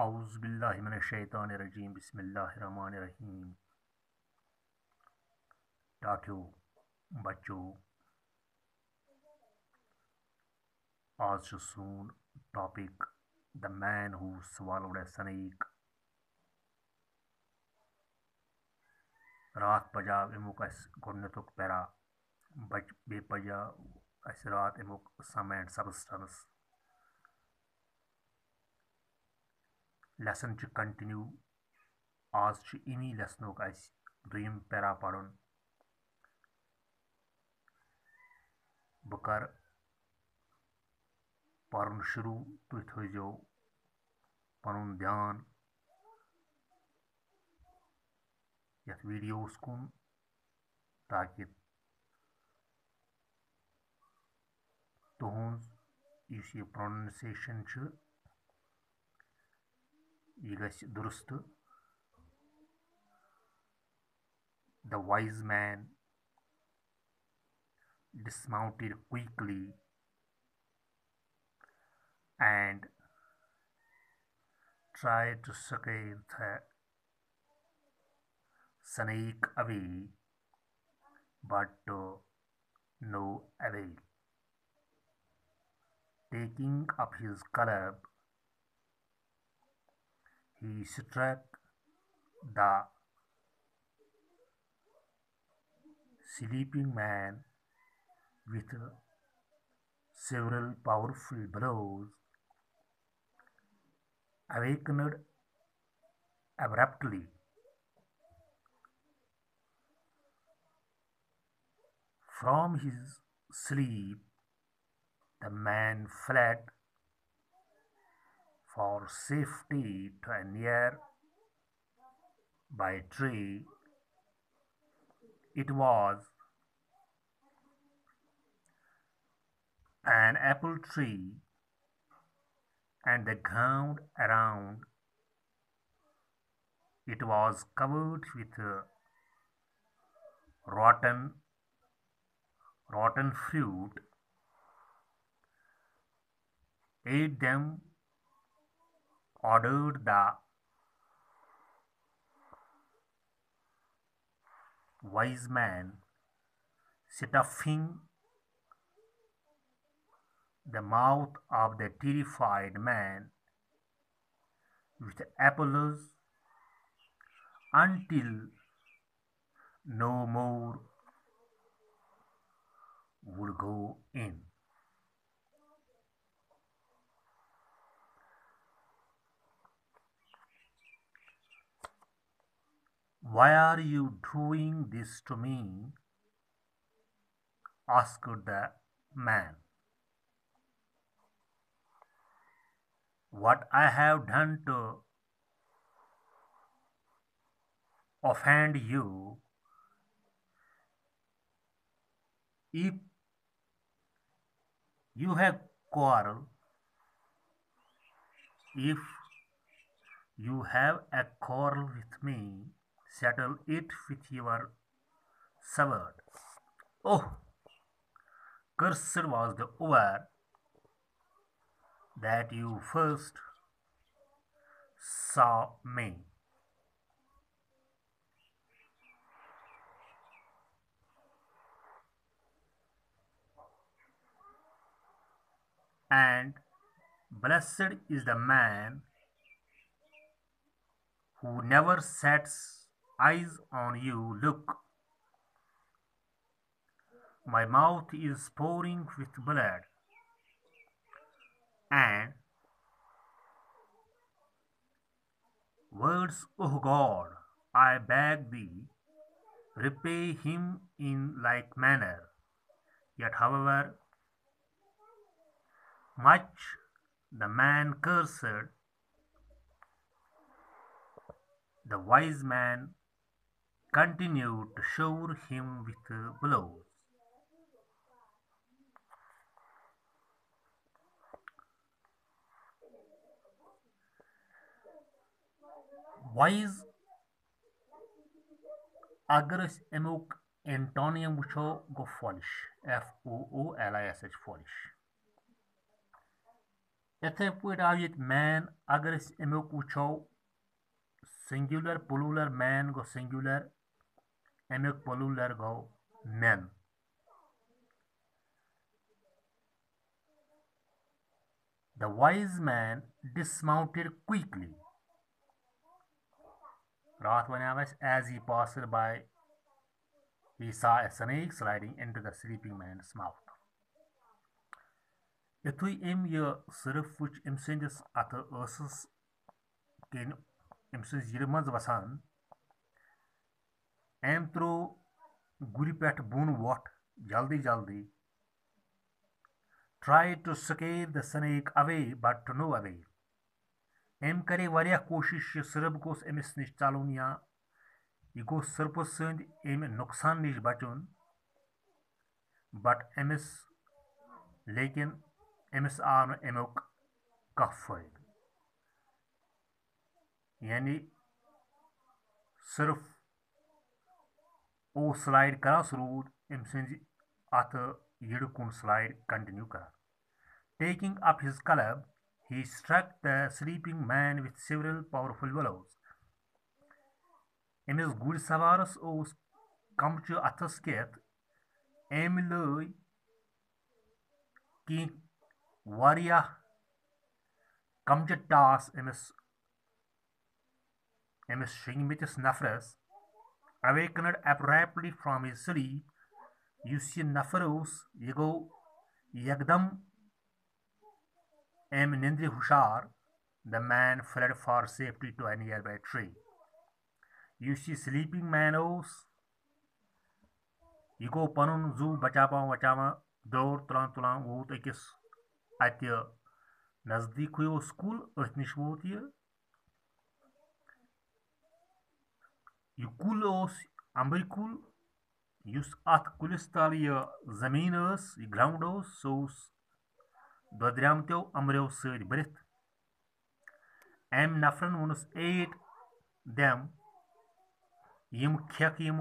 औज़ुबिल्लाहिमिनश्शैतानिर्रजीम बिस्मिल्लाहिर्रहमानिर्रहीम। टाटियों, बच्चों, आज सोन topic the man who swallowed a snake। रात पजाव अमुक गोडनुक पैरा बे पजा रात अमुक सम एंड सबस्टेंस लेसन कंटिन्यू। आज इनी लेसनुक दुयम पैरा पढ़न। बह कर पर्न शुरू तुम थो पन ध्यान यथ वीडियोस कुन ताकि तुहज इस यह प्रोनाउंसिएशन यह गछ दुरुस्त। The wise man dismounted quickly and tried to scare the snake away, but to no avail. Taking up his club, he struck the sleeping man with several powerful blows. Awakened abruptly from his sleep, the man fled for safety to a nearby tree. It was an apple tree, and the ground around it was covered with rotten fruit. Ate them, ordered the wise man, stuffing the mouth of the terrified man with apples until no more would go in. "Why are you doing this to me?" asked the man. "What I have done to offend you? If you have quarrel, if you have a quarrel with me, settle it with your sword." Oh, cursed was the hour that you first saw me. And blessed is the man who never sets eyes on you. Look, my mouth is pouring with blood, and words, O God, I beg thee, repay him in like manner. Yet, however much the man cursed, the wise man continued to shower him with blows. Wise, अगर अमुक antonym वो गो foolish, FOOLISH, foolish. इथे पे आव ये man अगर अमुक वो सिंगुलर प्लूरल मैन गो सिंगुलर अमुक प्लूरल गो men. The wise man dismounted quickly. Rath whenever as he passed by, he saw a snake sliding into the sleeping man's mouth. Yuthui ये सिर्फ वुच अमसंदिस अथ ٲسس कन अमसंज यिर मज वसान अम त्रो गुरि पेठ बोन वोट जल्दी जल्दी tried to scare the snake away but to no avail. अम करे वारिया कोशिश सर्प गोस अमिस निश चलुन या यह गो सर्प सद अम नुकसान निश बचुन बट अमिस लेकिन अमिस आव न अमुक कह फायद यानी सिर्फ ओ स्लाइड कर रूद अम सज अथ यिड़ कुन स्लाइड कंटिन्यू कर taking up his club he struck the sleeping man with several powerful blows. Amish गुड़ सवारस ओस कमच अथस केत अम लय कि वारियाह कमच टास Amish शंगमितिस नफरस awakened abruptly from his sleep. Yus यह नफर ओस यह गो यकदम अम निंद्र हुशार. The man fled for safety to a nearby tree. Yus यह sleeping man ओस यह गो पनुन जू बचावा वचावा दौड़ तुलान तुलान वोत अकिस अत नजदीक ओस कुल अथ निश वोत यह कुल ओस अंबर कुल युस अथ कुलिस तल यह जमीन यह ग्राउंड ओस सो दोद्रामत्यो अमरों सद भरित. अम नफरन वोनस एट them यम खेक यम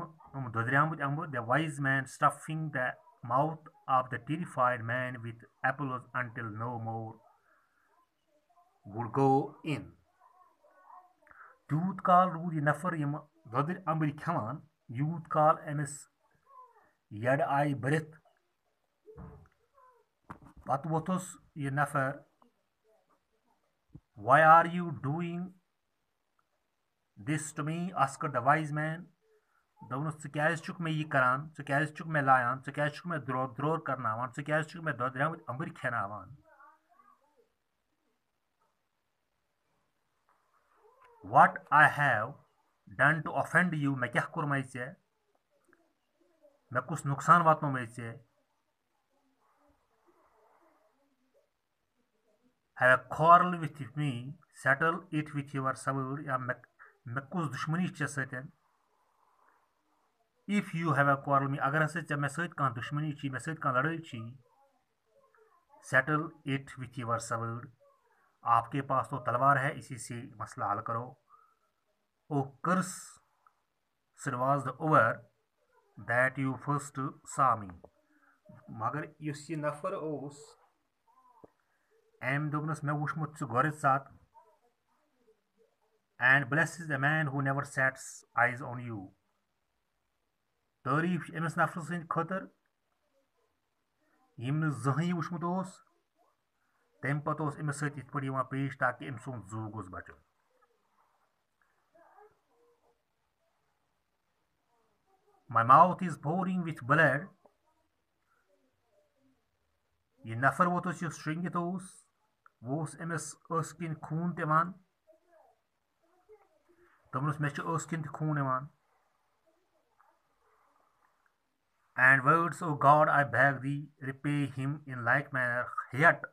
दोद्रामत अम्बर. The wise man stuffing the mouth of the terrified man with apples until no more would go in. तूत काल रूद यह नफर यम दोद्र अम्बर खेवान यूत काल अमिस यड आय भरित. पत वोथुस यह नफर why are you doing this to me asked the wise man. दोनों क्या चुक मैं यह करान क्या चुक मैं लायान क्या चुक मैं द्रोर करनावान क्या चुक मैं दोद्रामत अम्बर खेनावान. What I have done to offend you मैं क्या कोर मैं चे मैं कुछ नुकसान वातनो मैं चे. Have a quarrel with me settle it with your sword या मैं कुछ दुश्मनी चे सतन. If you have a quarrel में अगर हसे चे मैं सत कान दुश्मनी ची मैं सत कान लड़ाई ची settle it with your sword आपके पास तो तलवार है इसी से मसला हल करो. Oh curse was the over that you first saw me. मगर युस यह नफर ओस अम दोपनस मे वुचमुत गोरज सात. And blesses the man who never sets eyes on you. तारीफ अमिस नफर सद खतर यम जहन वुचमुत ओस तम पत अमिस सत इत पे पेश ताकि अम सुन जू गोस बचुन. My mouth is pouring with blood. यह नफर वोतुस युस श्रृंगित ओस वो अमिस अस किन खून दिवान दोपनस मे अस किन खून यवान. And words, O God, I beg thee, repay him in like manner. Yet,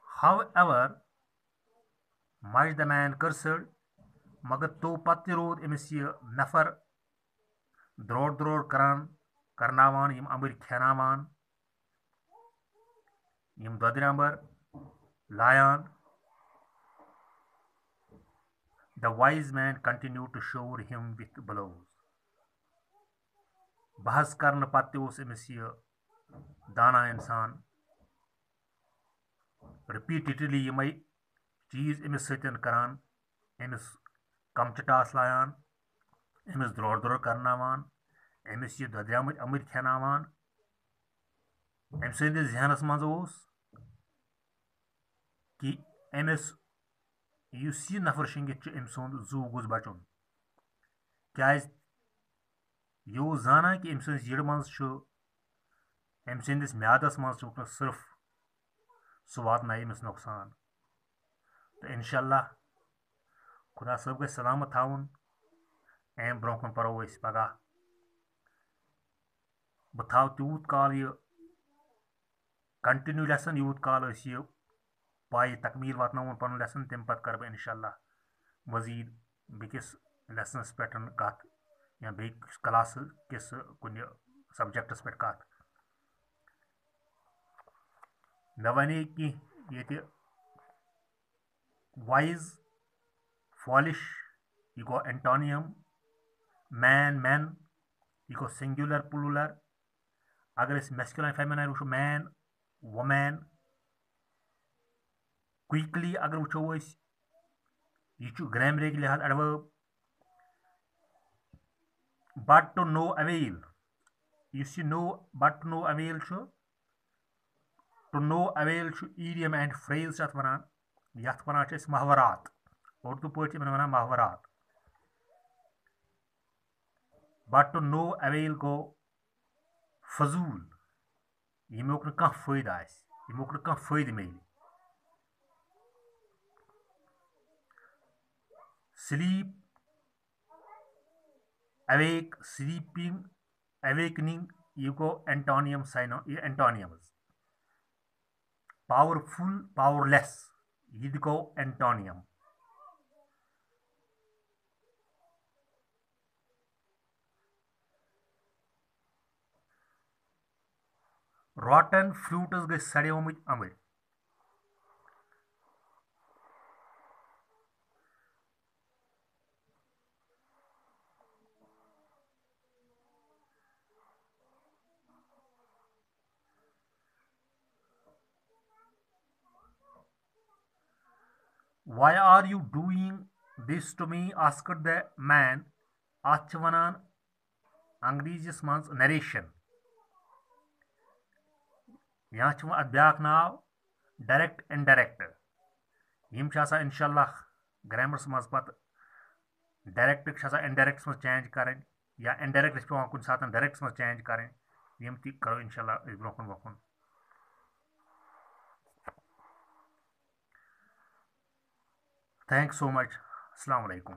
however much the man cursed, मगर तो पत रोद अमिस यह नफर द्रोड़ द्रोड़ करान करनावान यम अम्बर खेनावान यम दोद्र अम्बर लायान. The wise man continued to shower him with blows. बहस करने पत्ते उस अमिस यह दाना इंसान रिपीटेडली यमई चीज अमिस सतन करान, अमिस कमच टास लायान, अमिस द्रोड़ द्रोड़ करनावान, अमिस यह ददरियामत अमर खेनावान। अम सदिस जहनस मज ओस कि अमिस युस यह नफर शंगित अम सुंद जू गुज बचुन। क्या यह ओस जाना कि अम सदिस यड़ मज अम सदिस म्यादस मज सिर्फ सह वात अमिस नुकसान। तो इंशाल्लाह खुदा सब गई सलामत थाउन। अम ब्रोह कुन परो अस पगह। बह थाव तूत काल यह कंटिन्यू लेसन यूत काल यह पाए तकमील वातन पन लेसन तम पत कर इंशाल्लाह मजीद बेकिस लेसनस पे कत या बेकिस क्लास किस कुन सब्जेक्टस पे कत। मे वने कह वाइज फॉलिश यह गो एंटोनियम, मैन मैन यह गो सिंगुलर प्लूरल। अगर मेस्कुलाइन फेमिनाइन वो मैन वुमैन। क्विकली अगर वो यह ग्रामर के लिहाज adverb. But to no avail is no but to no avail to no avail idiom and phrase वन यथ वन महवरात उर्दू पे वन महवरात। बट टू नो अवेल गो फजूल यमुक कह फायद यमुक कह फायद मिले। स्लीप अवेक स्लीपिंग अवेकनिंग यह गो एंटोनियम एंटोनियम्स। पावरफुल पावरलेस यह गो एंटोनियम। रॉटन फ्रूटस गई सड़ेमुत अम्बर। Why are you doing this to me? asked the man. अत वनान अंग्रेजीस मज नरेशन या अत ब्याक नाव डायरेक्ट इनडायरेक्ट। यम इंशाल्लाह ग्रामरस मज पत डायरेक्ट इनडायरेक्ट मज चेंज करें या इनडायरेक्ट पे कुछ सात डायरेक्ट मज चेंज करें। यम ती करो इंशाल्लाह ब्रोह कुन। Thanks so much. Assalamu alaikum.